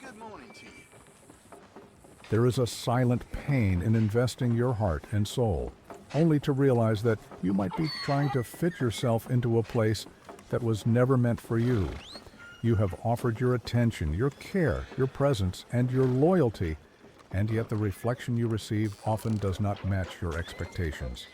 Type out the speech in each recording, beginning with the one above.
Good morning to you. There is a silent pain in investing your heart and soul, only to realize that you might be trying to fit yourself into a place that was never meant for you. You have offered your attention, your care, your presence, and your loyalty, and yet the reflection you receive often does not match your expectations.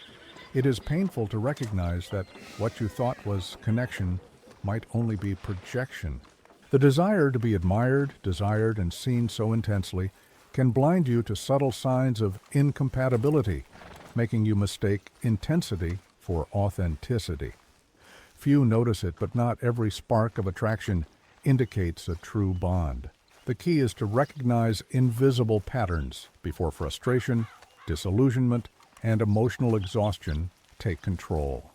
It is painful to recognize that what you thought was connection might only be projection. The desire to be admired, desired, and seen so intensely can blind you to subtle signs of incompatibility, making you mistake intensity for authenticity. Few notice it, but not every spark of attraction indicates a true bond. The key is to recognize invisible patterns before frustration, disillusionment, and emotional exhaustion take control.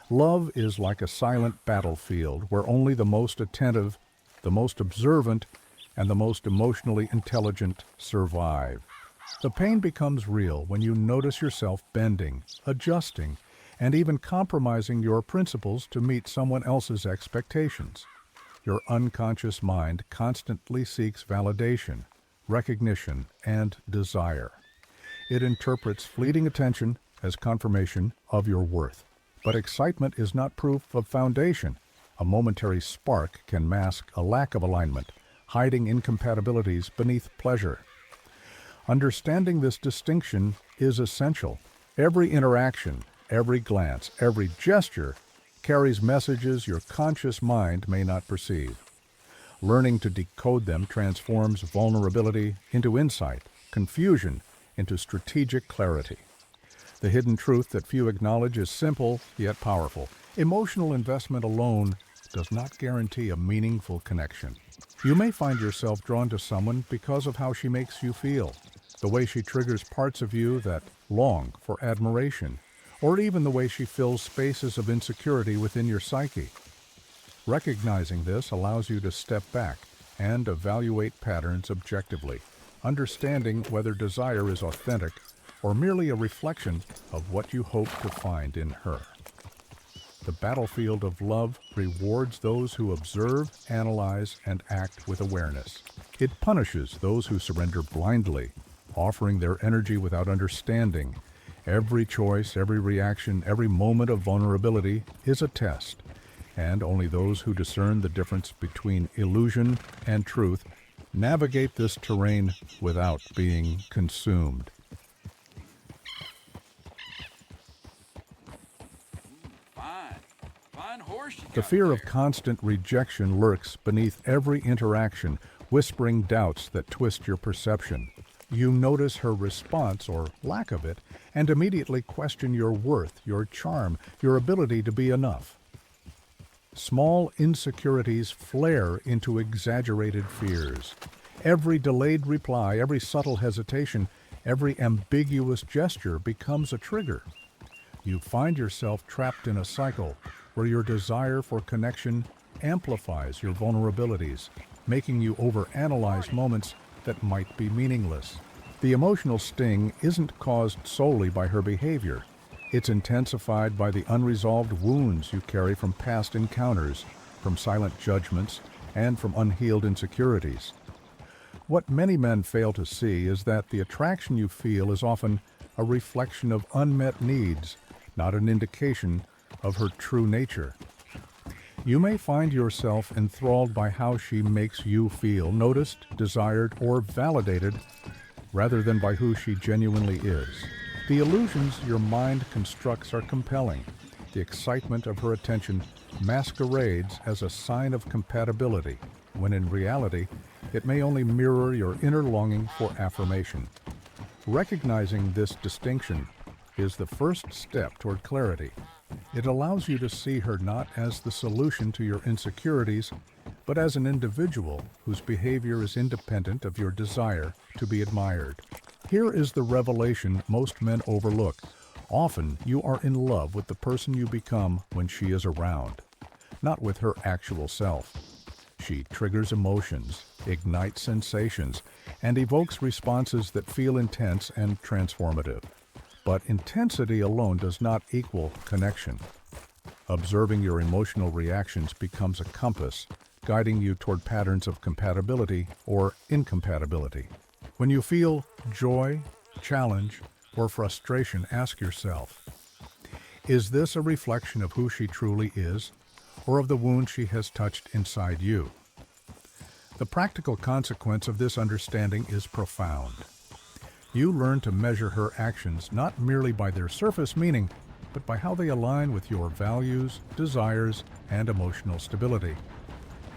Love is like a silent battlefield where only the most attentive, the most observant, and the most emotionally intelligent survive. The pain becomes real when you notice yourself bending, adjusting, and even compromising your principles to meet someone else's expectations. Your unconscious mind constantly seeks validation, recognition, and desire. It interprets fleeting attention as confirmation of your worth. But excitement is not proof of foundation. A momentary spark can mask a lack of alignment, hiding incompatibilities beneath pleasure. Understanding this distinction is essential. Every interaction, every glance, every gesture carries messages your conscious mind may not perceive. Learning to decode them transforms vulnerability into insight, confusion into strategic clarity. The hidden truth that few acknowledge is simple yet powerful. Emotional investment alone does not guarantee a meaningful connection. You may find yourself drawn to someone because of how she makes you feel, the way she triggers parts of you that long for admiration, or even the way she fills spaces of insecurity within your psyche. Recognizing this allows you to step back and evaluate patterns objectively, understanding whether desire is authentic or merely a reflection of what you hope to find in her. The battlefield of love rewards those who observe, analyze, and act with awareness. It punishes those who surrender blindly, offering their energy without understanding. Every choice, every reaction, every moment of vulnerability is a test, and only those who discern the difference between illusion and truth navigate this terrain without being consumed. Fine horse you The got fear of there. constant rejection lurks beneath every interaction, whispering doubts that twist your perception. You notice her response, or lack of it, and immediately question your worth, your charm, your ability to be enough. Small insecurities flare into exaggerated fears. Every delayed reply, every subtle hesitation, every ambiguous gesture becomes a trigger. You find yourself trapped in a cycle where your desire for connection amplifies your vulnerabilities, making you overanalyze moments that might be meaningless. The emotional sting isn't caused solely by her behavior. It's intensified by the unresolved wounds you carry from past encounters, from silent judgments, and from unhealed insecurities. What many men fail to see is that the attraction you feel is often a reflection of unmet needs, not an indication of her true nature. You may find yourself enthralled by how she makes you feel, noticed, desired, or validated, rather than by who she genuinely is. The illusions your mind constructs are compelling. The excitement of her attention masquerades as a sign of compatibility, when in reality, it may only mirror your inner longing for affirmation. Recognizing this distinction is the first step toward clarity. It allows you to see her not as the solution to your insecurities, but as an individual whose behavior is independent of your desire to be admired. Here is the revelation most men overlook. Often you are in love with the person you become when she is around, not with her actual self. She triggers emotions, ignites sensations, and evokes responses that feel intense and transformative. But intensity alone does not equal connection. Observing your emotional reactions becomes a compass, guiding you toward patterns of compatibility or incompatibility. When you feel joy, challenge, or frustration, ask yourself, is this a reflection of who she truly is, or of the wound she has touched inside you? The practical consequence of this understanding is profound. You learn to measure her actions not merely by their surface meaning, but by how they align with your values, desires, and emotional stability.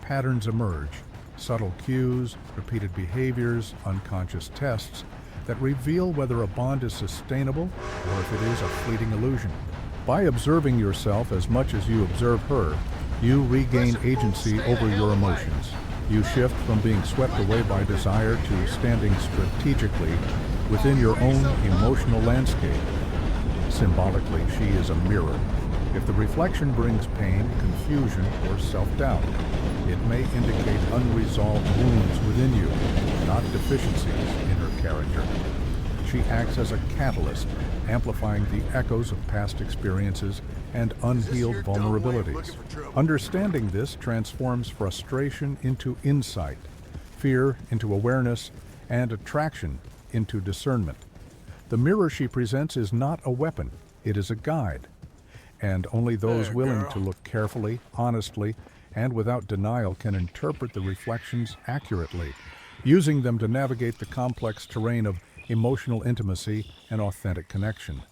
Patterns emerge, subtle cues, repeated behaviors, unconscious tests that reveal whether a bond is sustainable or if it is a fleeting illusion. By observing yourself as much as you observe her, you regain agency over your emotions. You shift from being swept away by desire to standing strategically within your own emotional landscape. Symbolically, she is a mirror. If the reflection brings pain, confusion, or self-doubt, it may indicate unresolved wounds within you, not deficiencies in her character. She acts as a catalyst, amplifying the echoes of past experiences and unhealed vulnerabilities. Understanding this transforms frustration into insight, fear into awareness, and attraction into discernment. The mirror she presents is not a weapon, it is a guide. And only those willing to look carefully, honestly, and without denial can interpret the reflections accurately, using them to navigate the complex terrain of emotional intimacy and authentic connection.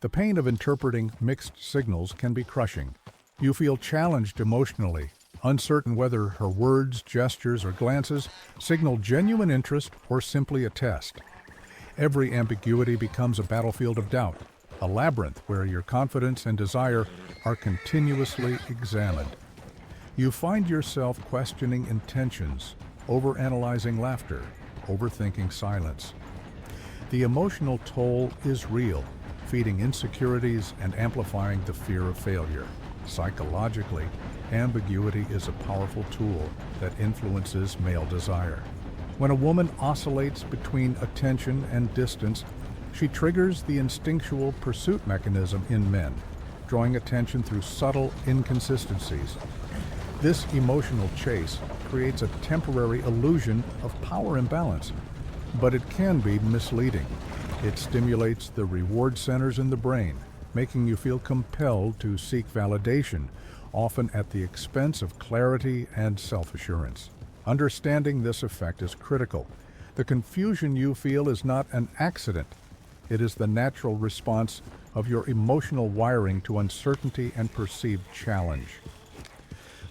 The pain of interpreting mixed signals can be crushing. You feel challenged emotionally, uncertain whether her words, gestures, or glances signal genuine interest or simply a test. Every ambiguity becomes a battlefield of doubt, a labyrinth where your confidence and desire are continuously examined. You find yourself questioning intentions, overanalyzing laughter, overthinking silence. The emotional toll is real, feeding insecurities and amplifying the fear of failure. Psychologically, ambiguity is a powerful tool that influences male desire. When a woman oscillates between attention and distance, she triggers the instinctual pursuit mechanism in men, drawing attention through subtle inconsistencies. This emotional chase creates a temporary illusion of power imbalance, but it can be misleading. It stimulates the reward centers in the brain, making you feel compelled to seek validation, often at the expense of clarity and self-assurance. Understanding this effect is critical. The confusion you feel is not an accident. It is the natural response of your emotional wiring to uncertainty and perceived challenge.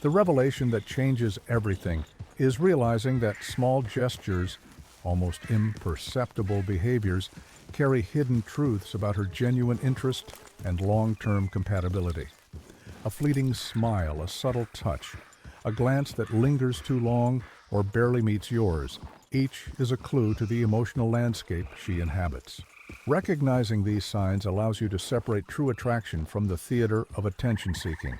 The revelation that changes everything is realizing that small gestures, almost imperceptible behaviors, carry hidden truths about her genuine interest and long-term compatibility. A fleeting smile, a subtle touch, a glance that lingers too long or barely meets yours, each is a clue to the emotional landscape she inhabits. Recognizing these signs allows you to separate true attraction from the theater of attention-seeking.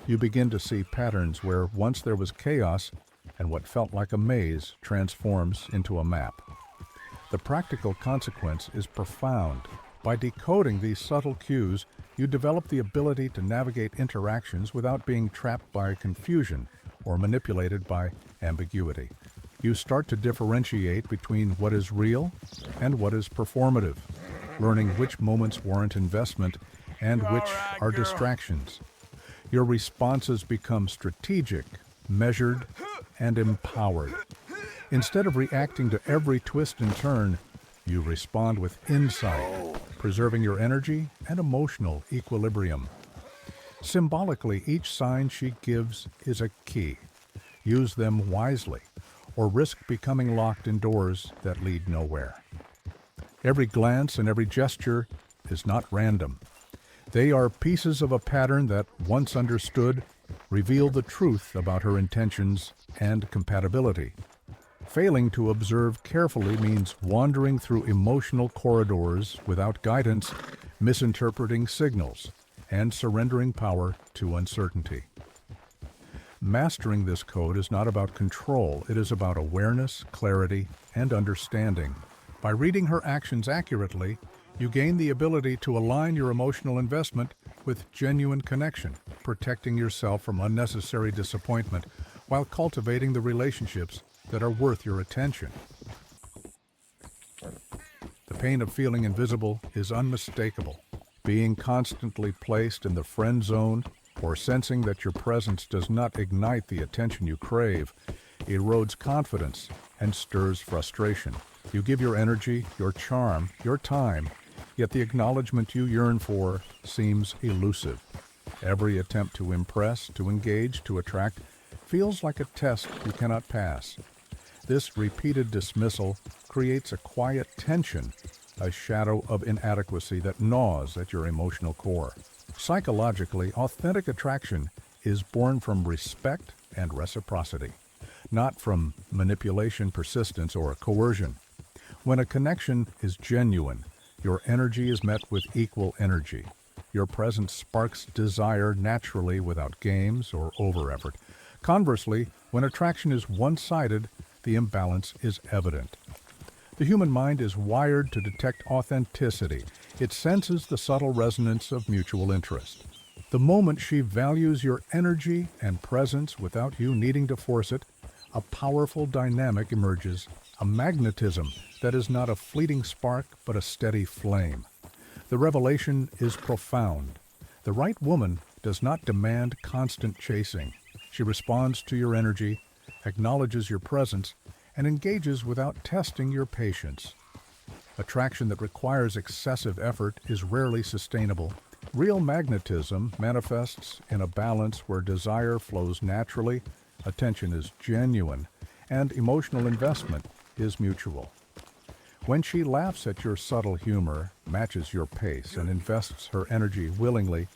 You begin to see patterns where once there was chaos, and what felt like a maze transforms into a map. The practical consequence is profound. By decoding these subtle cues, you develop the ability to navigate interactions without being trapped by confusion or manipulated by ambiguity. You start to differentiate between what is real and what is performative, learning which moments warrant investment and which are distractions. Your responses become strategic, measured, and empowered. Instead of reacting to every twist and turn, you respond with insight, preserving your energy and emotional equilibrium. Symbolically, each sign she gives is a key. Use them wisely, or risk becoming locked in doors that lead nowhere. Every glance and every gesture is not random. They are pieces of a pattern that, once understood, reveal the truth about her intentions and compatibility. Failing to observe carefully means wandering through emotional corridors without guidance, misinterpreting signals, and surrendering power to uncertainty. Mastering this code is not about control, it is about awareness, clarity, and understanding. By reading her actions accurately, You gain the ability to align your emotional investment with genuine connection, protecting yourself from unnecessary disappointment while cultivating the relationships that are worth your attention. The pain of feeling invisible is unmistakable. Being constantly placed in the friend zone or sensing that your presence does not ignite the attention you crave erodes confidence and stirs frustration. You give your energy, your charm, your time, yet the acknowledgement you yearn for seems elusive. Every attempt to impress, to engage, to attract feels like a test you cannot pass. This repeated dismissal creates a quiet tension, a shadow of inadequacy that gnaws at your emotional core. Psychologically, authentic attraction is born from respect and reciprocity, not from manipulation, persistence, or coercion. When a connection is genuine, your energy is met with equal energy. Your presence sparks desire naturally without games or over-effort. Conversely, when attraction is one-sided, the imbalance is evident. The human mind is wired to detect authenticity. It senses the subtle resonance of mutual interest. The moment she values your energy and presence without you needing to force it, a powerful dynamic emerges, a magnetism that is not a fleeting spark but a steady flame. The revelation is profound. The right woman does not demand constant chasing. She responds to your energy, acknowledges your presence, and engages without testing your patience. Attraction that requires excessive effort is rarely sustainable. Real magnetism manifests in a balance where desire flows naturally, attention is genuine, and emotional investment is mutual. When she laughs at your subtle humor, matches your pace, and invests her energy willingly,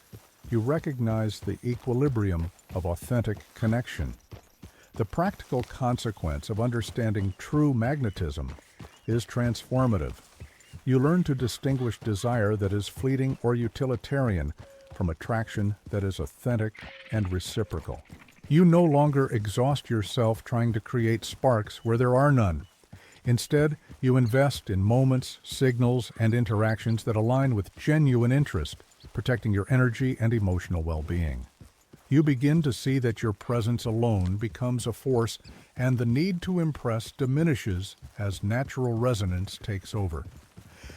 you recognize the equilibrium of authentic connection. The practical consequence of understanding true magnetism is transformative. You learn to distinguish desire that is fleeting or utilitarian from attraction that is authentic and reciprocal. You no longer exhaust yourself trying to create sparks where there are none. Instead, you invest in moments, signals, and interactions that align with genuine interest, protecting your energy and emotional well-being. You begin to see that your presence alone becomes a force, and the need to impress diminishes as natural resonance takes over.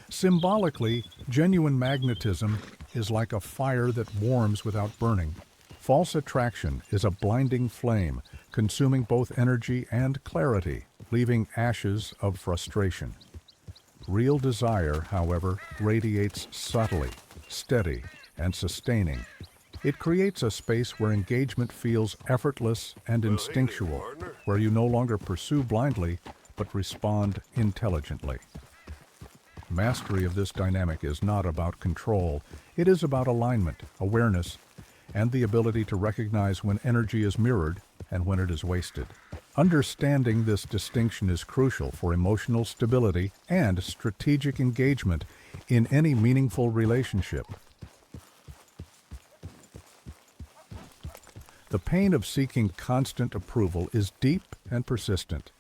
Symbolically, genuine magnetism is like a fire that warms without burning. False attraction is a blinding flame, consuming both energy and clarity, leaving ashes of frustration. Real desire, however, radiates subtly, steady, and sustaining. It creates a space where engagement feels effortless and instinctual, where you no longer pursue blindly, but respond intelligently. Mastery of this dynamic is not about control. It is about alignment, awareness, and the ability to recognize when energy is mirrored and when it is wasted. Understanding this distinction is crucial for emotional stability and strategic engagement in any meaningful relationship. The pain of seeking constant approval is deep and persistent.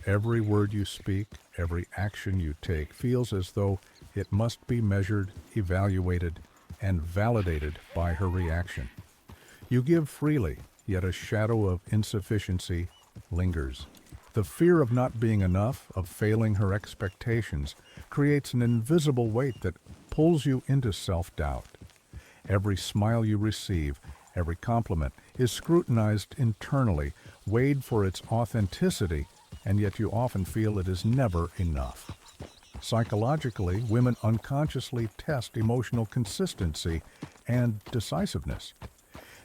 Every word you speak, every action you take feels as though it must be measured, evaluated, and validated by her reaction. You give freely, yet a shadow of insufficiency lingers. The fear of not being enough, of failing her expectations, creates an invisible weight that pulls you into self-doubt. Every smile you receive, every compliment, is scrutinized internally, weighed for its authenticity, and yet you often feel it is never enough. Psychologically, women unconsciously test emotional consistency and decisiveness.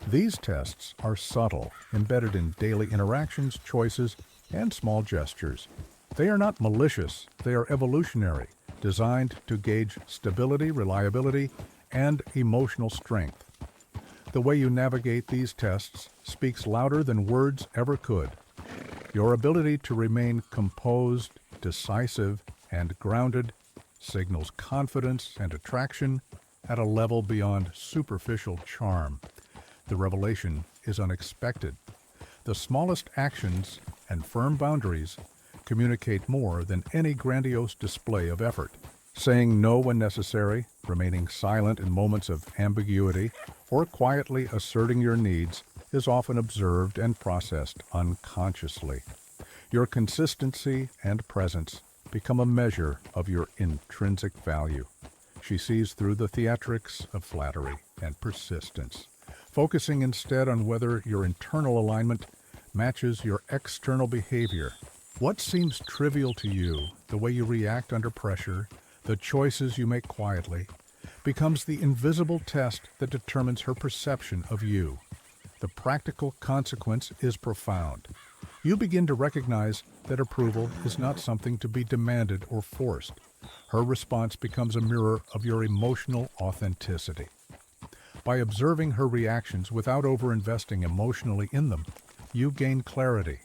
These tests are subtle, embedded in daily interactions, choices, and small gestures. They are not malicious, they are evolutionary, designed to gauge stability, reliability, and emotional strength. The way you navigate these tests speaks louder than words ever could. Your ability to remain composed, decisive, and grounded signals confidence and attraction at a level beyond superficial charm. The revelation is unexpected. The smallest actions and firm boundaries communicate more than any grandiose display of effort. Saying no when necessary, remaining silent in moments of ambiguity, or quietly asserting your needs is often observed and processed unconsciously. Your consistency and presence become a measure of your intrinsic value. She sees through the theatrics of flattery and persistence, focusing instead on whether your internal alignment matches your external behavior. What seems trivial to you, the way you react under pressure, the choices you make quietly, becomes the invisible test that determines her perception of you. The practical consequence is profound. You begin to recognize that approval is not something to be demanded or forced. Her response becomes a mirror of your emotional authenticity. By observing her reactions without over-investing emotionally in them, you gain clarity.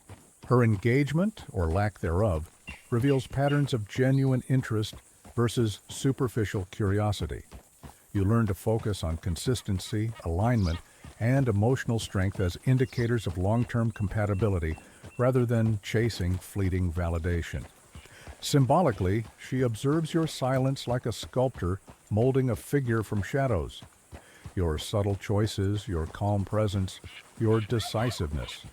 Her engagement, or lack thereof, reveals patterns of genuine interest versus superficial curiosity. You learn to focus on consistency, alignment, and emotional strength as indicators of long-term compatibility rather than chasing fleeting validation. Symbolically, she observes your silence like a sculptor molding a figure from shadows. Your subtle choices, your calm presence, your decisiveness.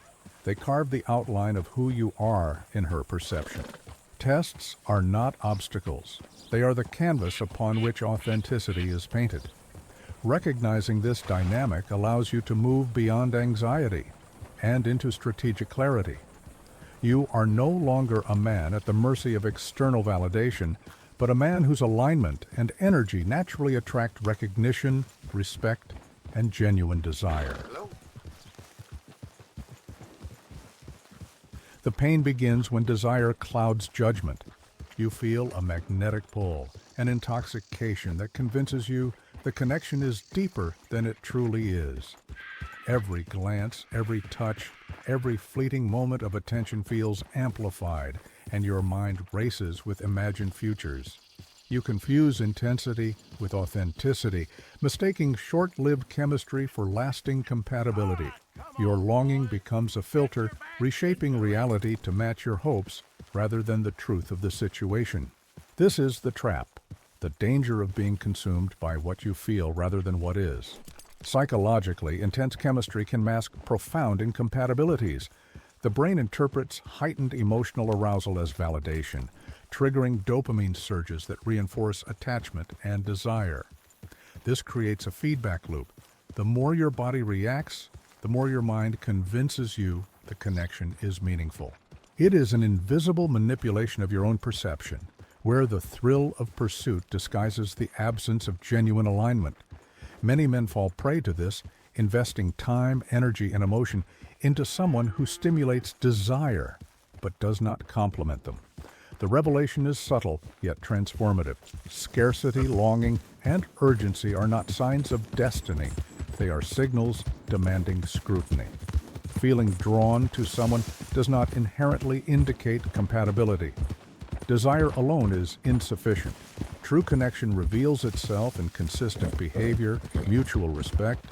They carve the outline of who you are in her perception. Tests are not obstacles. They are the canvas upon which authenticity is painted. Recognizing this dynamic allows you to move beyond anxiety and into strategic clarity. You are no longer a man at the mercy of external validation, but a man whose alignment and energy naturally attract recognition, respect, and genuine desire. The pain begins when desire clouds judgment. You feel a magnetic pull, an intoxication that convinces you the connection is deeper than it truly is. Every glance, every touch, every fleeting moment of attention feels amplified, and your mind races with imagined futures. You confuse intensity with authenticity, mistaking short-lived chemistry for lasting compatibility. Your longing becomes a filter, reshaping reality to match your hopes rather than the truth of the situation. This is the trap, the danger of being consumed by what you feel rather than what is. Psychologically, intense chemistry can mask profound incompatibilities. The brain interprets heightened emotional arousal as validation, triggering dopamine surges that reinforce attachment and desire. This creates a feedback loop. The more your body reacts, the more your mind convinces you the connection is meaningful. It is an invisible manipulation of your own perception, where the thrill of pursuit disguises the absence of genuine alignment. Many men fall prey to this, investing time, energy, and emotion into someone who stimulates desire, but does not complement them. The revelation is subtle, yet transformative. Scarcity, longing, and urgency are not signs of destiny. They are signals demanding scrutiny. Feeling drawn to someone does not inherently indicate compatibility. Desire alone is insufficient. True connection reveals itself in consistent behavior, mutual respect,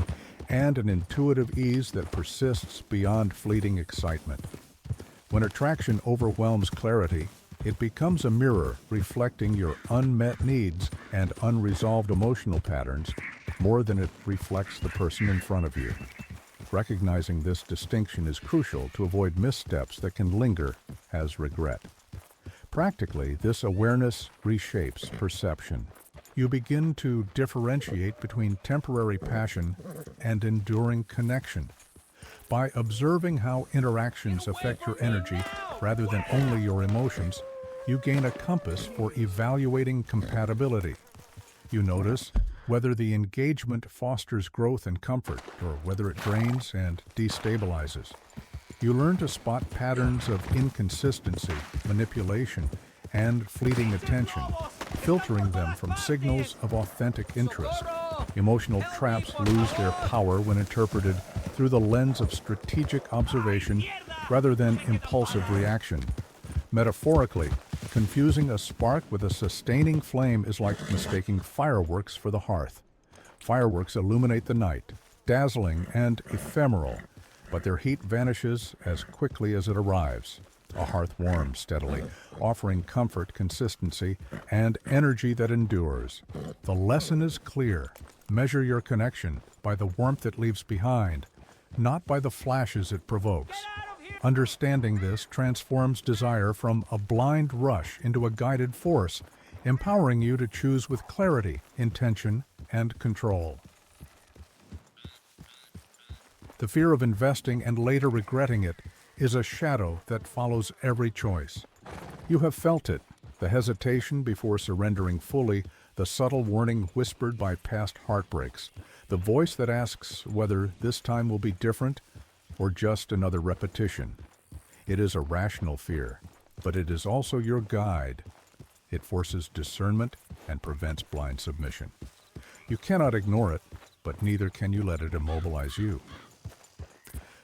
and an intuitive ease that persists beyond fleeting excitement. When attraction overwhelms clarity, it becomes a mirror reflecting your unmet needs and unresolved emotional patterns more than it reflects the person in front of you. Recognizing this distinction is crucial to avoid missteps that can linger as regret. Practically, this awareness reshapes perception. You begin to differentiate between temporary passion and enduring connection. By observing how interactions affect your energy rather than only your emotions, you gain a compass for evaluating compatibility. You notice whether the engagement fosters growth and comfort, or whether it drains and destabilizes. You learn to spot patterns of inconsistency, manipulation, and fleeting attention, filtering them from signals of authentic interest. Emotional traps lose their power when interpreted through the lens of strategic observation rather than impulsive reaction. Metaphorically, confusing a spark with a sustaining flame is like mistaking fireworks for the hearth. Fireworks illuminate the night, dazzling and ephemeral, but their heat vanishes as quickly as it arrives. A hearth warms steadily, offering comfort, consistency, and energy that endures. The lesson is clear. Measure your connection by the warmth it leaves behind, not by the flashes it provokes. Understanding this transforms desire from a blind rush into a guided force, empowering you to choose with clarity, intention, and control. The fear of investing and later regretting it is a shadow that follows every choice. You have felt it, the hesitation before surrendering fully, the subtle warning whispered by past heartbreaks, the voice that asks whether this time will be different or just another repetition. It is a rational fear, but it is also your guide. It forces discernment and prevents blind submission. You cannot ignore it, but neither can you let it immobilize you.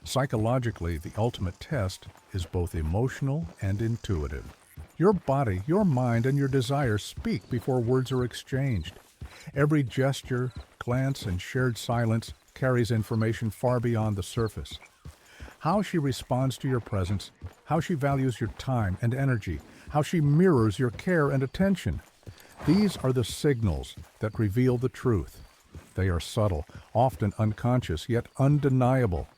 Psychologically, the ultimate test is both emotional and intuitive. Your body, your mind, and your desire speak before words are exchanged. Every gesture, glance, and shared silence carries information far beyond the surface. How she responds to your presence, how she values your time and energy, how she mirrors your care and attention. These are the signals that reveal the truth. They are subtle, often unconscious, yet undeniable.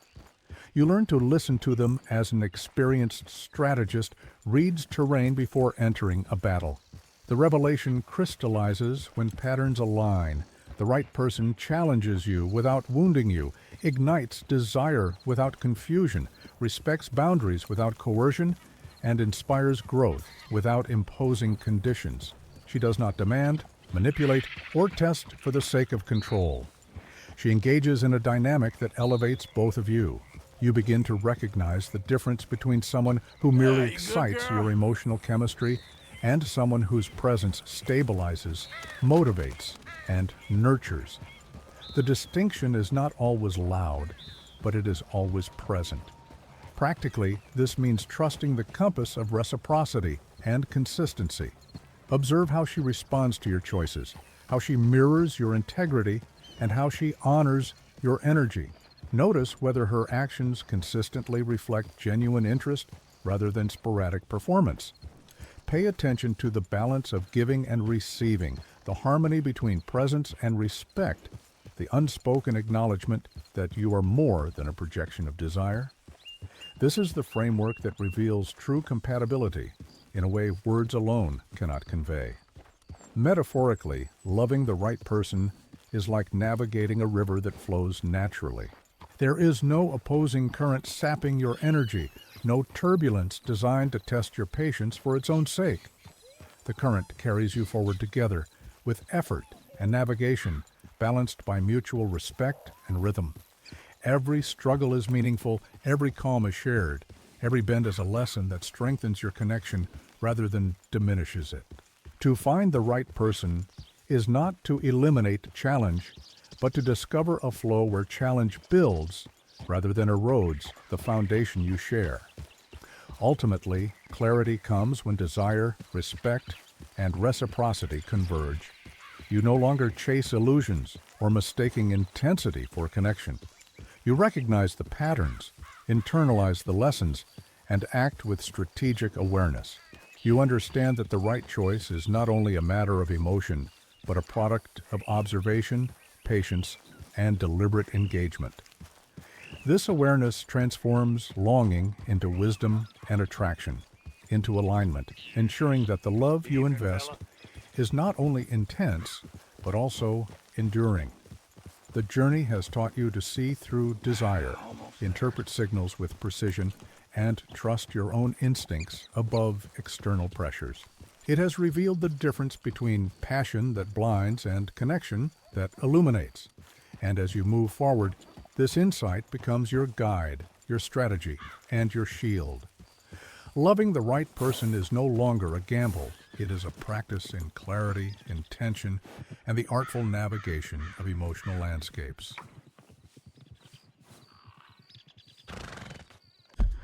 You learn to listen to them as an experienced strategist reads terrain before entering a battle. The revelation crystallizes when patterns align. The right person challenges you without wounding you, ignites desire without confusion, respects boundaries without coercion, and inspires growth without imposing conditions. She does not demand, manipulate, or test for the sake of control. She engages in a dynamic that elevates both of you. You begin to recognize the difference between someone who merely excites your emotional chemistry and someone whose presence stabilizes, motivates, and nurtures. The distinction is not always loud, but it is always present. Practically, this means trusting the compass of reciprocity and consistency. Observe how she responds to your choices, how she mirrors your integrity, and how she honors your energy. Notice whether her actions consistently reflect genuine interest rather than sporadic performance. Pay attention to the balance of giving and receiving, the harmony between presence and respect, the unspoken acknowledgement that you are more than a projection of desire. This is the framework that reveals true compatibility in a way words alone cannot convey. Metaphorically, loving the right person is like navigating a river that flows naturally. There is no opposing current sapping your energy, no turbulence designed to test your patience for its own sake. The current carries you forward together, with effort and navigation balanced by mutual respect and rhythm. Every struggle is meaningful, every calm is shared, every bend is a lesson that strengthens your connection rather than diminishes it. To find the right person is not to eliminate challenge, but to discover a flow where challenge builds rather than erodes the foundation you share. Ultimately, clarity comes when desire, respect, and reciprocity converge. You no longer chase illusions or mistaking intensity for connection. You recognize the patterns, internalize the lessons, and act with strategic awareness. You understand that the right choice is not only a matter of emotion, but a product of observation, patience, and deliberate engagement. This awareness transforms longing into wisdom and attraction, into alignment, ensuring that the love you invest is not only intense, but also enduring. The journey has taught you to see through desire, interpret signals with precision, and trust your own instincts above external pressures. It has revealed the difference between passion that blinds and connection that illuminates. And as you move forward, this insight becomes your guide, your strategy, and your shield. Loving the right person is no longer a gamble. It is a practice in clarity, intention, and the artful navigation of emotional landscapes.